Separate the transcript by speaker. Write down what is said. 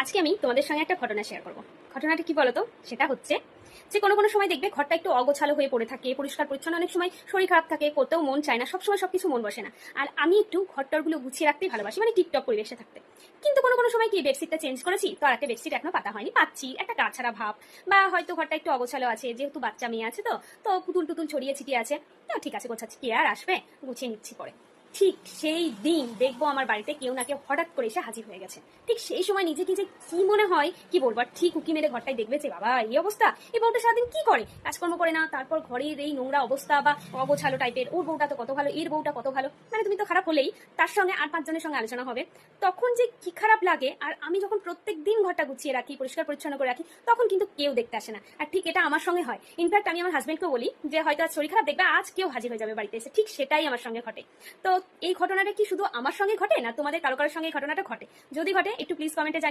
Speaker 1: আজকে আমি তোমাদের সঙ্গে একটা ঘটনা শেয়ার করব। ঘটনাটা কি বলতো? সেটা হচ্ছে যে কোনো কোনো সময় দেখবে ঘরটা একটু অগোছালো হয়ে পড়ে থাকে, পরিষ্কার পরিচ্ছন্ন, অনেক সময় শরীর খারাপ থাকে, করতেও মন চায় না, সবসময় সবকিছু মন বসে না। আর আমি একটু ঘরটারগুলো গুছিয়ে রাখতেই ভালোবাসি, মানে টিপটপ পরিবেশে থাকতে। কিন্তু কোনো কোনো সময় কি বেডশিটটা চেঞ্জ করেছি, তো আর একটা বেডশিট এখনো পাতা হয়নি, পাচ্ছি একটা গাছাড়া ভাব, বা হয়তো ঘরটা একটু অগোছালো আছে, যেহেতু বাচ্চা মেয়ে আছে, তো পুতুল টুতুল ছড়িয়ে ছিটিয়ে আছে। তো ঠিক আছে, গোছাচ্ছি, কে আর আসবে, গুছিয়ে নিচ্ছি পরে। ঠিক সেই দিন দেখবো আমার বাড়িতে কেউ না কেউ হঠাৎ করে এসে হাজির হয়ে গেছে। ঠিক সেই সময় নিজেকে যে কি মনে হয় কি বলবো, আর ঠিক উকি মেরে ঘরটাই দেখবে যে বাবা এই অবস্থা, এই বউটা সারাদিন কি করে, কাজকর্ম করে না, তারপর ঘরের এই নোংরা অবস্থা বা অগোছালো টাইপের, ওর বউটা তো কত ভালো, এর বউটা কত ভালো, মানে তুমি তো খারাপ হলেই তার সঙ্গে আর পাঁচজনের সঙ্গে আলোচনা হবে। তখন যে কি খারাপ লাগে। আর আমি যখন প্রত্যেক দিন ঘরটা গুছিয়ে রাখি, পরিষ্কার পরিচ্ছন্ন করে রাখি, তখন কিন্তু কেউ দেখতে আসে না। আর ঠিক এটা আমার সঙ্গে হয়। ইনফ্যাক্ট আমি আমার হাজবেন্ডকে বলি যে হয়তো আজ শরীর খারাপ, দেখবে আজ কেউ হাজির হয়ে যাবে বাড়িতে এসে। ঠিক সেটাই আমার সঙ্গে ঘটে। তো এই ঘটনাটা কি শুধু আমার সঙ্গে ঘটে, না তোমাদের কারো কারোর সঙ্গে এই ঘটনাটা ঘটে? যদি ঘটে একটু প্লিজ কমেন্টে